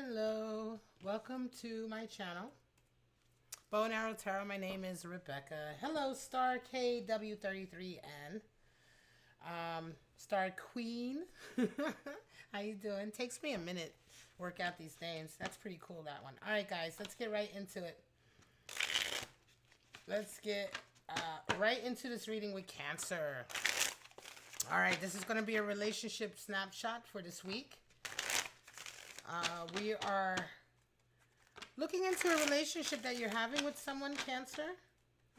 Hello, welcome to my channel, Bow and Arrow Tarot. My name is Rebecca. Hello, Star KW33N, Star Queen. How you doing? Takes me a minute to work out these names. That's pretty cool, that one. All right, guys, let's get right into it. Let's get right into this reading with Cancer. All right, this is going to be a relationship snapshot for this week. We are looking into a relationship that you're having with someone, Cancer.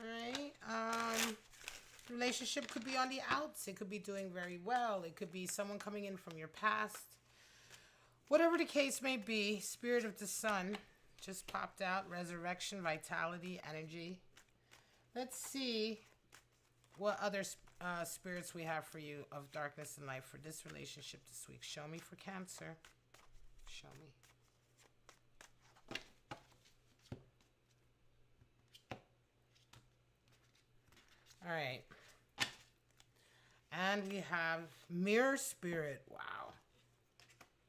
All right. Relationship could be on the outs. It could be doing very well. It could be someone coming in from your past. Whatever the case may be, Spirit of the Sun just popped out. Resurrection, vitality, energy. Let's see what other spirits we have for you of darkness and light for this relationship this week. Show me for Cancer. Show me. All right. And we have Mirror Spirit. Wow.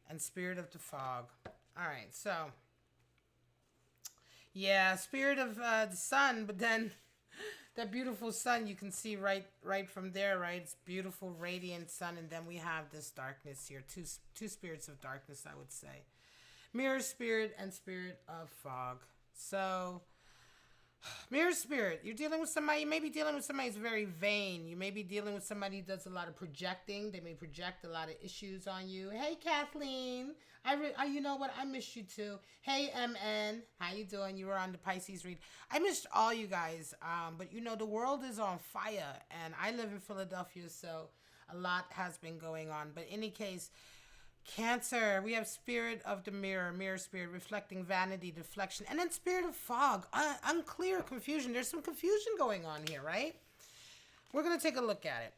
And Spirit of the Fog. All right. So, yeah, Spirit of the Sun, but then that beautiful sun you can see right from there, right? It's beautiful, radiant sun, and then we have this darkness here. Two spirits of darkness, I would say. Mirror Spirit and Spirit of Fog. So, Mirror Spirit, you're dealing with somebody, you may be dealing with somebody who's very vain. You may be dealing with somebody who does a lot of projecting. They may project a lot of issues on you. Hey, Kathleen. You know what? I missed you too. Hey, MN. How you doing? You were on the Pisces read. I missed all you guys. But you know, the world is on fire. And I live in Philadelphia, so a lot has been going on. But in any case, Cancer, we have Spirit of the Mirror Spirit, reflecting vanity, deflection, and then Spirit of Fog, unclear, confusion. There's some confusion going on here, right? We're going to take a look at it.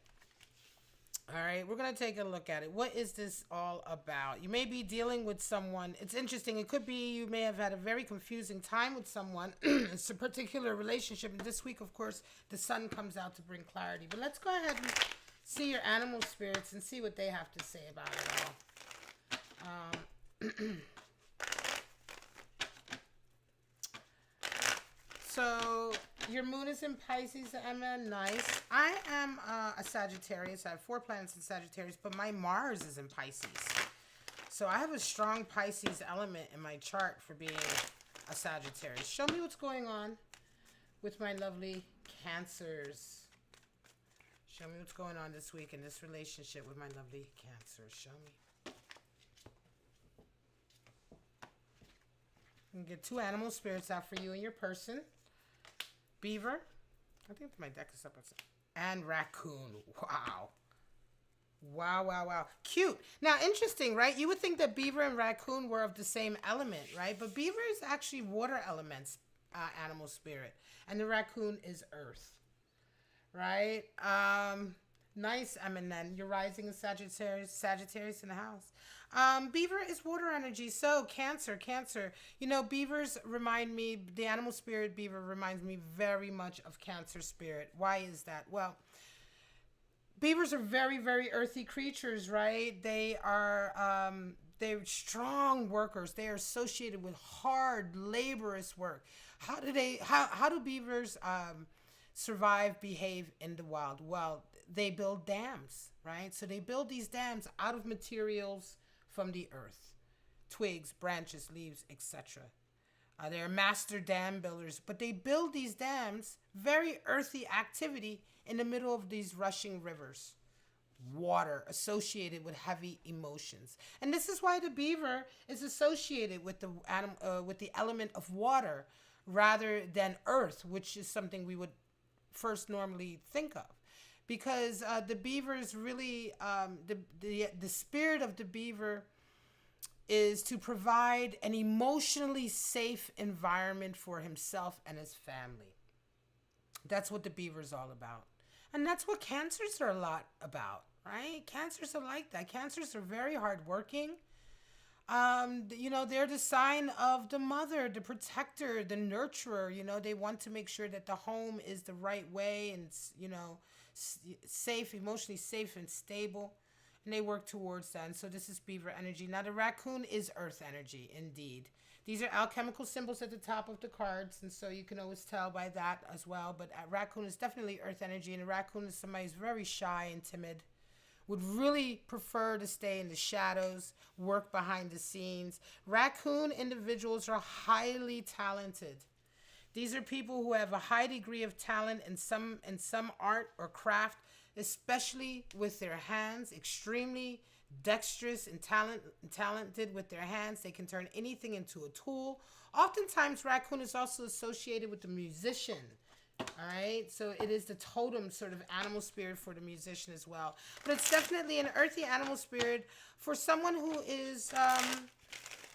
All right, we're going to take a look at it. What is this all about? You may be dealing with someone. It's interesting. It could be you may have had a very confusing time with someone. It's a particular relationship. And this week, of course, the sun comes out to bring clarity. But let's go ahead and see your animal spirits and see what they have to say about it all. So your moon is in Pisces, Emma. Nice. I am a Sagittarius. I have 4 planets in Sagittarius, but my Mars is in Pisces. So I have a strong Pisces element in my chart for being a Sagittarius. Show me what's going on with my lovely Cancers. Show me what's going on this week in this relationship with my lovely Cancers. Show me. You can get 2 animal spirits out for you and your person. Beaver. I think my deck is up. And raccoon. Wow. Wow. Cute. Now, interesting, right? You would think that beaver and raccoon were of the same element, right? But beaver is actually water elements, animal spirit. And the raccoon is earth. Right? Nice, Eminem. You're rising in Sagittarius in the house. Beaver is water energy. So Cancer. You know, beavers remind me, the animal spirit beaver reminds me very much of Cancer spirit. Why is that? Well, beavers are very, very earthy creatures, right? They are, they're strong workers. They are associated with hard, laborious work. How do beavers, survive, behave in the wild? Well, they build dams, right? So they build these dams out of materials from the earth, twigs, branches, leaves, etc. They're master dam builders, but they build these dams, very earthy activity in the middle of these rushing rivers. Water associated with heavy emotions. And this is why the beaver is associated with the element of water rather than earth, which is something we would first normally think of. Because the beaver is really, the spirit of the beaver is to provide an emotionally safe environment for himself and his family. That's what the beaver is all about. And that's what Cancers are a lot about, right? Cancers are like that. Cancers are very hardworking. You know, they're the sign of the mother, the protector, the nurturer. You know, they want to make sure that the home is the right way and, you know, safe, emotionally safe and stable. and they work towards that. And so this is Beaver energy. Now the raccoon is earth energy, indeed. These are alchemical symbols at the top of the cards, and so you can always tell by that as well. But raccoon is definitely earth energy, and a raccoon is somebody who's very shy and timid, would really prefer to stay in the shadows, work behind the scenes. Raccoon individuals are highly talented. These are people who have a high degree of talent in some art or craft, especially with their hands, extremely dexterous and talented with their hands. They can turn anything into a tool. Oftentimes, raccoon is also associated with the musician. All right, so it is the totem sort of animal spirit for the musician as well. But it's definitely an earthy animal spirit for someone who is,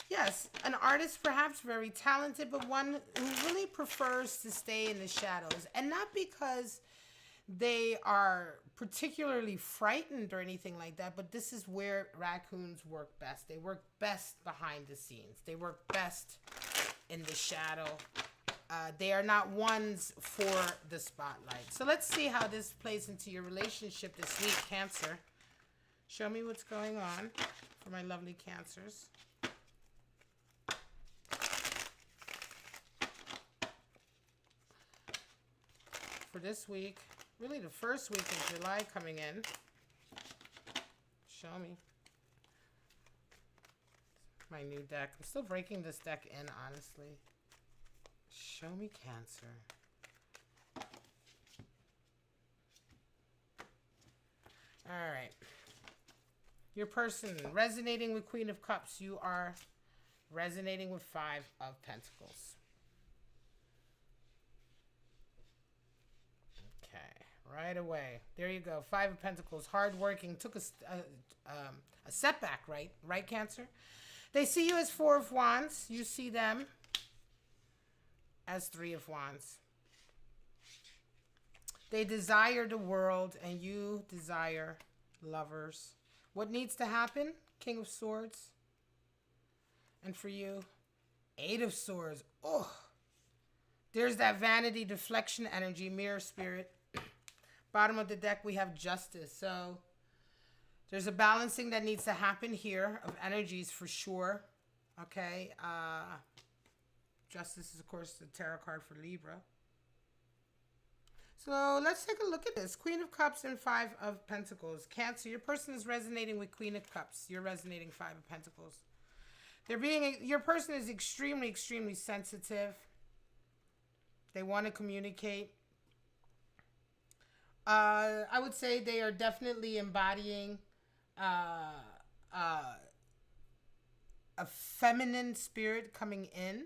yes, an artist, perhaps very talented, but one who really prefers to stay in the shadows. And not because they are particularly frightened or anything like that, but this is where raccoons work best. They work best behind the scenes. They work best in the shadow. They are not ones for the spotlight. So let's see how this plays into your relationship this week, Cancer. Show me what's going on for my lovely Cancers. For this week, really the first week of July coming in. Show me. My new deck. I'm still breaking this deck in, honestly. Show me Cancer. All right. Your person resonating with Queen of Cups. You are resonating with Five of Pentacles. Okay, right away. There you go. Five of Pentacles. Hardworking. Took a setback, right? Right, Cancer? They see you as Four of Wands. You see them as Three of Wands. They desire the world, and you desire lovers. What needs to happen? King of Swords. And for you, Eight of Swords. Oh, there's that vanity, deflection energy, mirror spirit. Bottom of the deck, we have Justice. So there's a balancing that needs to happen here of energies for sure. Okay. Justice is, of course, the tarot card for Libra. So let's take a look at this. Queen of Cups and Five of Pentacles. Cancer, your person is resonating with Queen of Cups. You're resonating Five of Pentacles. Your person is extremely, extremely sensitive. They want to communicate. I would say they are definitely embodying a feminine spirit coming in.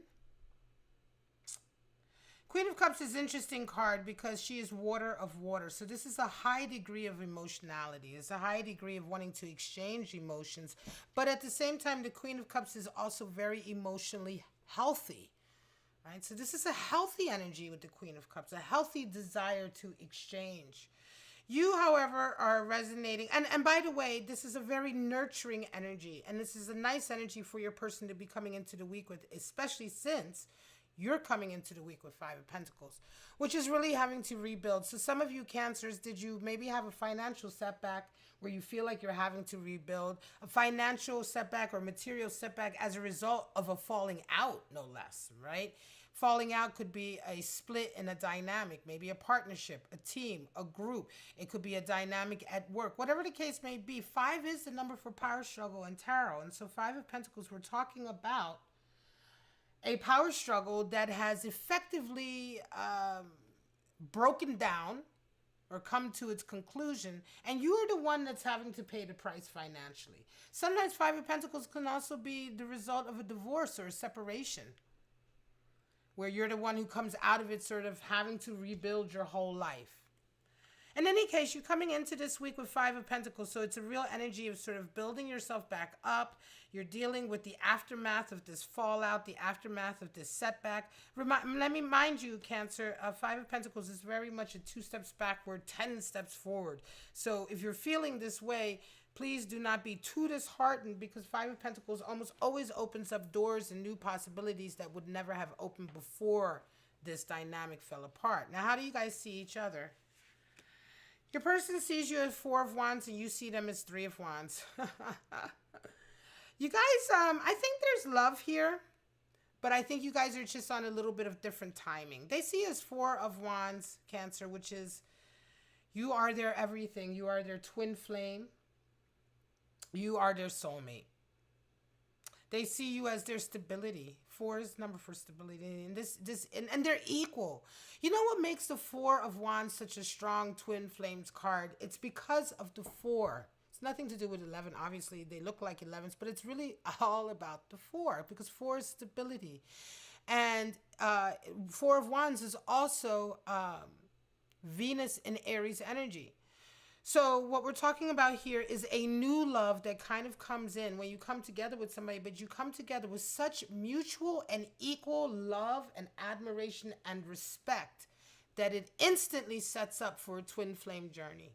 Queen of Cups is an interesting card because she is water of water. So this is a high degree of emotionality. It's a high degree of wanting to exchange emotions. But at the same time, the Queen of Cups is also very emotionally healthy. Right? So this is a healthy energy with the Queen of Cups, a healthy desire to exchange. You, however, are resonating. And by the way, this is a very nurturing energy. And this is a nice energy for your person to be coming into the week with, especially since you're coming into the week with Five of Pentacles, which is really having to rebuild. So some of you Cancers, did you maybe have a financial setback where you feel like you're having to rebuild? A financial setback or material setback as a result of a falling out, no less, right? Falling out could be a split in a dynamic, maybe a partnership, a team, a group. It could be a dynamic at work. Whatever the case may be, five is the number for power struggle and tarot. And so Five of Pentacles, we're talking about a power struggle that has effectively broken down or come to its conclusion, and you are the one that's having to pay the price financially. Sometimes Five of Pentacles can also be the result of a divorce or a separation, where you're the one who comes out of it sort of having to rebuild your whole life. In any case, you're coming into this week with Five of Pentacles, so it's a real energy of sort of building yourself back up. You're dealing with the aftermath of this fallout, the aftermath of this setback. Let me mind you, Cancer, Five of Pentacles is very much a 2 steps backward, 10 steps forward. So if you're feeling this way, please do not be too disheartened, because Five of Pentacles almost always opens up doors and new possibilities that would never have opened before this dynamic fell apart. Now, how do you guys see each other? Your person sees you as Four of Wands and you see them as Three of Wands. You guys, I think there's love here, but I think you guys are just on a little bit of different timing. They see you as Four of Wands, Cancer, which is you are their everything. You are their twin flame. You are their soulmate. They see you as their stability. Four is number for stability, and they're equal. You know what makes the Four of Wands such a strong twin flames card? It's because of the four. It's nothing to do with 11. Obviously, they look like 11s, but it's really all about the four because four is stability, and Four of Wands is also Venus in Aries energy. So what we're talking about here is a new love that kind of comes in when you come together with somebody, but you come together with such mutual and equal love and admiration and respect that it instantly sets up for a twin flame journey.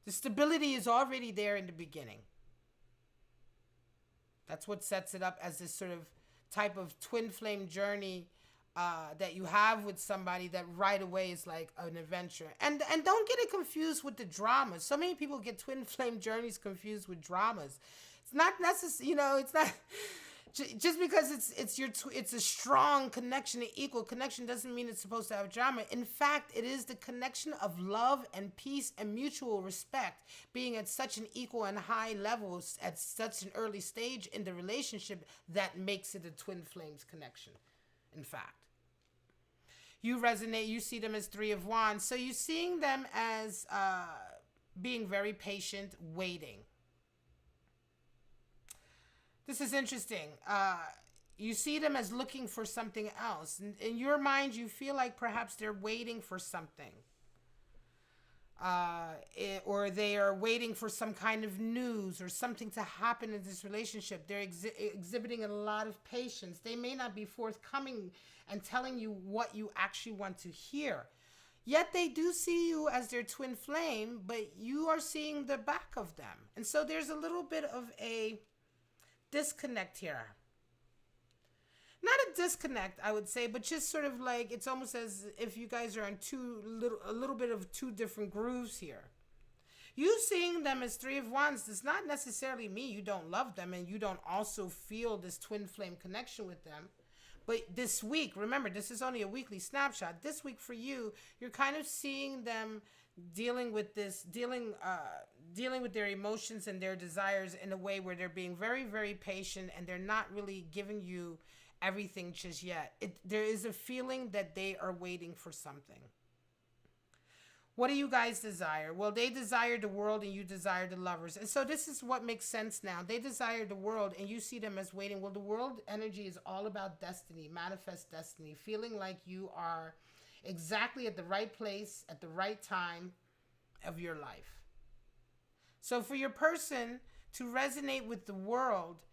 The stability is already there in the beginning. That's what sets it up as this sort of type of twin flame journey that you have with somebody that right away is like an adventure. And don't get it confused with the dramas. So many people get twin flame journeys confused with dramas. It's not necessary, it's not just because it's a strong connection, an equal connection doesn't mean it's supposed to have drama. In fact, it is the connection of love and peace and mutual respect being at such an equal and high level at such an early stage in the relationship that makes it a twin flames connection. In fact, you resonate, you see them as Three of Wands. So you're seeing them as being very patient, waiting. This is interesting. You see them as looking for something else. In your mind, you feel like perhaps they're waiting for something. Or they are waiting for some kind of news or something to happen in this relationship. They're exhibiting a lot of patience. They may not be forthcoming and telling you what you actually want to hear. Yet they do see you as their twin flame, but you are seeing the back of them. And so there's a little bit of a disconnect here. Not a disconnect, I would say, but just sort of like it's almost as if you guys are on a little bit of two different grooves here. You seeing them as Three of Wands does not necessarily mean you don't love them and you don't also feel this twin flame connection with them. But this week, remember, this is only a weekly snapshot. This week for you, you're kind of seeing them dealing with their emotions and their desires in a way where they're being very, very patient and they're not really giving you everything just yet. There is a feeling that they are waiting for something. What do you guys desire? Well, they desire the world and you desire the lovers. And so this is what makes sense now. They desire the world and you see them as waiting. Well, the world energy is all about destiny, manifest destiny, feeling like you are exactly at the right place at the right time of your life. So for your person to resonate with the world,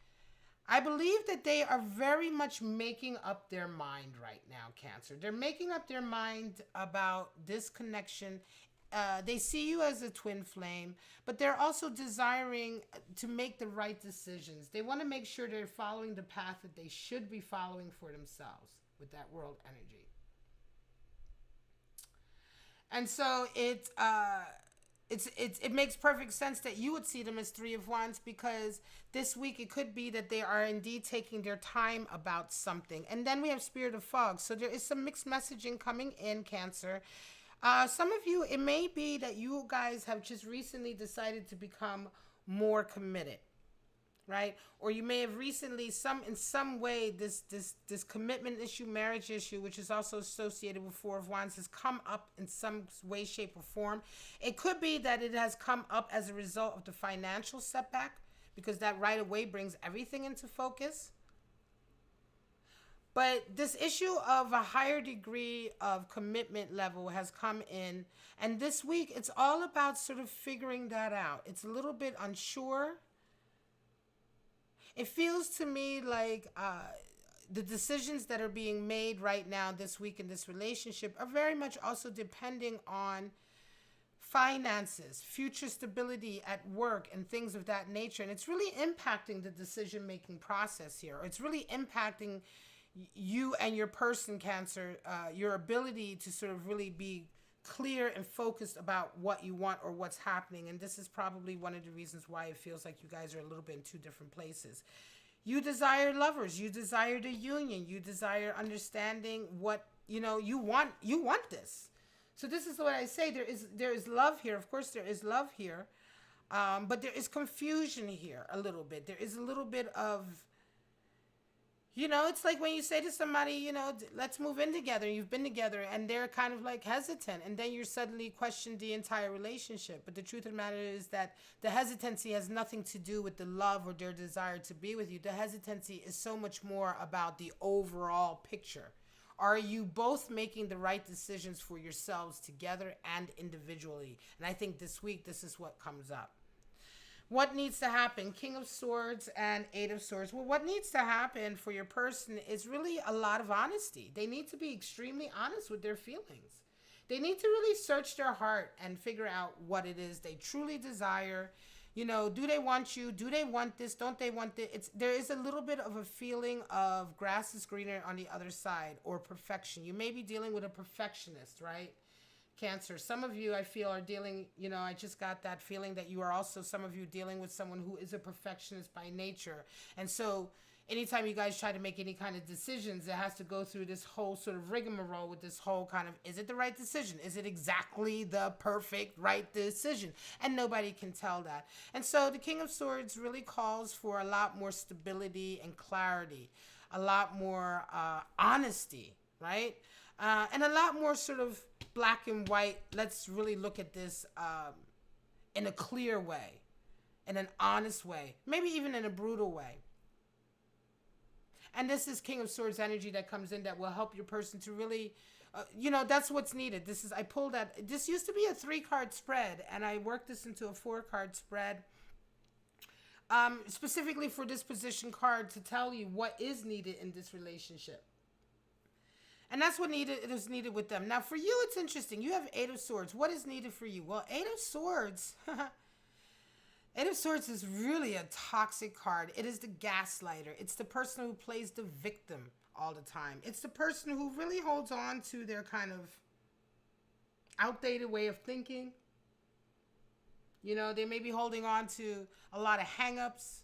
I believe that they are very much making up their mind right now, Cancer. They're making up their mind about this connection. They see you as a twin flame, but they're also desiring to make the right decisions. They want to make sure they're following the path that they should be following for themselves with that world energy. And so it makes perfect sense that you would see them as Three of Wands because this week it could be that they are indeed taking their time about something. And then we have Spirit of Fog. So there is some mixed messaging coming in, Cancer. Some of you, it may be that you guys have just recently decided to become more committed, right? Or you may have recently, in some way, this commitment issue, marriage issue, which is also associated with Four of Wands, has come up in some way, shape, or form. It could be that it has come up as a result of the financial setback, because that right away brings everything into focus. But this issue of a higher degree of commitment level has come in. And this week, it's all about sort of figuring that out. It's a little bit unsure. It feels to me like the decisions that are being made right now this week in this relationship are very much also depending on finances, future stability at work, and things of that nature. And it's really impacting the decision-making process here. It's really impacting you and your person, Cancer, your ability to sort of really be clear and focused about what you want or what's happening. And this is probably one of the reasons why it feels like you guys are a little bit in two different places. You desire lovers. You desire the union. You desire understanding what, you know, you want this. So this is what I say. There is love here. Of course, there is love here. But there is confusion here a little bit. There is a little bit of, you know, it's like when you say to somebody, you know, let's move in together. You've been together and they're kind of like hesitant. And then you're suddenly questioning the entire relationship. But the truth of the matter is that the hesitancy has nothing to do with the love or their desire to be with you. The hesitancy is so much more about the overall picture. Are you both making the right decisions for yourselves together and individually? And I think this week, this is what comes up. What needs to happen? King of Swords and Eight of Swords. Well, what needs to happen for your person is really a lot of honesty. They need to be extremely honest with their feelings. They need to really search their heart and figure out what it is they truly desire. You know, do they want you? Do they want this? Don't they want this? There is a little bit of a feeling of grass is greener on the other side, or perfection. You may be dealing with a perfectionist, right? Cancer. Some of you, I feel, are dealing, you know, I just got that feeling that you are also, some of you, dealing with someone who is a perfectionist by nature. And so anytime you guys try to make any kind of decisions, it has to go through this whole sort of rigmarole with this whole kind of, is it the right decision? Is it exactly the perfect right decision? And nobody can tell that. And so the King of Swords really calls for a lot more stability and clarity, a lot more honesty, right? And a lot more sort of black and white. Let's really look at this in a clear way, in an honest way, maybe even in a brutal way. And this is King of Swords energy that comes in that will help your person to really, you know, that's what's needed. This is, I pulled that. This used to be a 3-card spread, and I worked this into a 4-card spread. Specifically for this position card to tell you what is needed in this relationship. And that's what is needed with them. Now, for you, it's interesting. You have Eight of Swords. What is needed for you? Well, Eight of Swords. Eight of Swords is really a toxic card. It is the gaslighter. It's the person who plays the victim all the time. It's the person who really holds on to their kind of outdated way of thinking. You know, they may be holding on to a lot of hang-ups.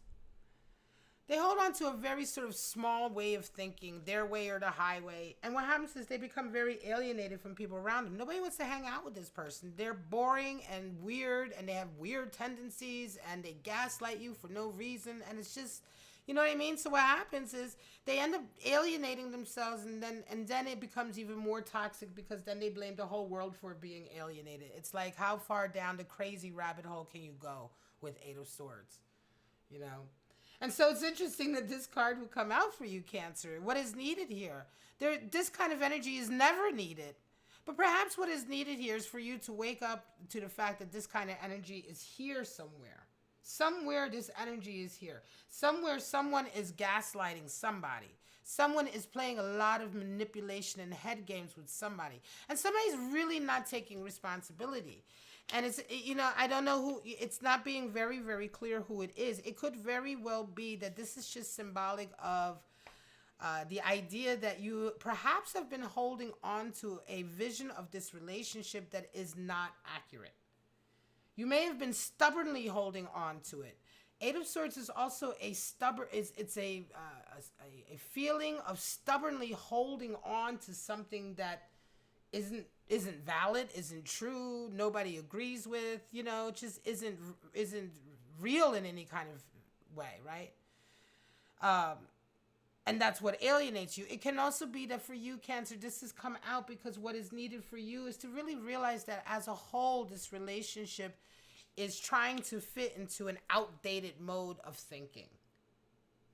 They hold on to a very sort of small way of thinking, their way or the highway. And what happens is they become very alienated from people around them. Nobody wants to hang out with this person. They're boring and weird, and they have weird tendencies, and they gaslight you for no reason. And it's just, you know what I mean? So what happens is they end up alienating themselves, and then it becomes even more toxic because then they blame the whole world for being alienated. It's like, how far down the crazy rabbit hole can you go with Eight of Swords? You know? And so it's interesting that this card will come out for you, Cancer. What is needed here? This kind of energy is never needed. But perhaps what is needed here is for you to wake up to the fact that this kind of energy is here somewhere. Somewhere this energy is here. Somewhere someone is gaslighting somebody. Someone is playing a lot of manipulation and head games with somebody. And somebody's really not taking responsibility. And it's, you know, I don't know who, it's not being very, very clear who it is. It could very well be that this is just symbolic of the idea that you perhaps have been holding on to a vision of this relationship that is not accurate. You may have been stubbornly holding on to it. Eight of Swords is also a stubborn, it's a feeling of stubbornly holding on to something that isn't valid, isn't true, nobody agrees with, you know, just isn't real in any kind of way, right? And that's what alienates you. It can also be that for you, Cancer, this has come out because what is needed for you is to really realize that as a whole, this relationship is trying to fit into an outdated mode of thinking.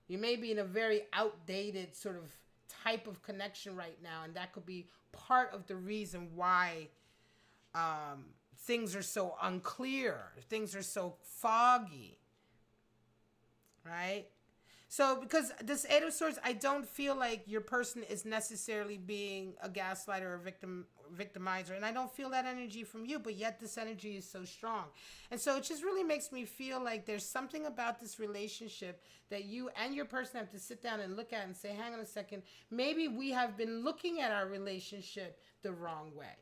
You may be in a very outdated sort of type of connection right now, and that could be part of the reason why things are so unclear, things are so foggy, right? So because this Eight of Swords, I don't feel like your person is necessarily being a gaslighter or victimizer, and I don't feel that energy from you, but yet this energy is so strong. And so it just really makes me feel like there's something about this relationship that you and your person have to sit down and look at and say, hang on a second, maybe we have been looking at our relationship the wrong way.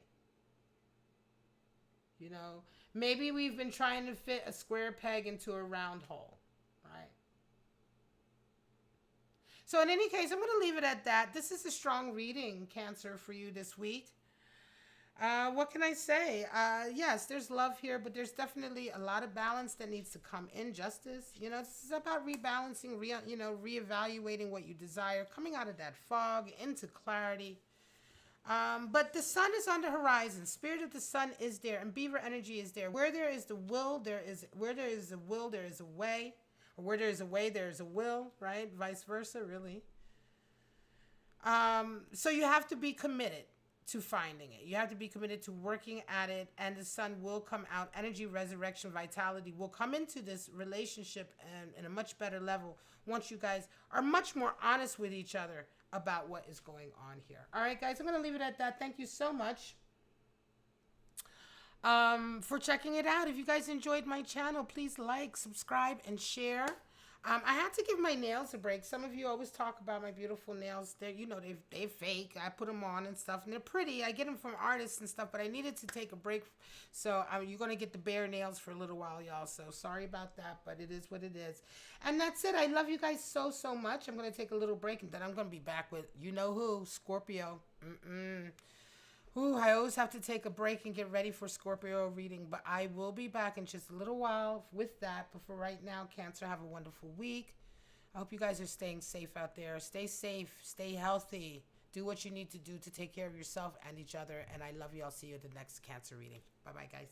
You know, maybe we've been trying to fit a square peg into a round hole, right? So in any case, I'm going to leave it at that. This is a strong reading, Cancer, for you this week. What can I say? Yes, there's love here, but there's definitely a lot of balance that needs to come in. Justice, you know, this is about rebalancing, reevaluating what you desire, coming out of that fog into clarity. But the sun is on the horizon. Spirit of the sun is there, and Beaver energy is there. Where there is the will, there is a will, there is a way. Or where there is a way, there is a will, right? Vice versa, really. So you have to be committed to finding it. You have to be committed to working at it, and the sun will come out. Energy, resurrection, vitality will come into this relationship and in a much better level once you guys are much more honest with each other about what is going on here. All right, guys, I'm going to leave it at that. Thank you so much for checking it out. If you guys enjoyed my channel, please like, subscribe, and share. I had to give my nails a break. Some of you always talk about my beautiful nails. They're fake. I put them on and stuff, and they're pretty. I get them from artists and stuff, but I needed to take a break. So you're going to get the bare nails for a little while, y'all. So sorry about that, but it is what it is. And that's it. I love you guys so, so much. I'm going to take a little break, and then I'm going to be back with you-know-who, Scorpio. Ooh, I always have to take a break and get ready for Scorpio reading, but I will be back in just a little while with that. But for right now, Cancer, have a wonderful week. I hope you guys are staying safe out there. Stay safe, stay healthy. Do what you need to do to take care of yourself and each other. And I love you. I'll see you at the next Cancer reading. Bye-bye, guys.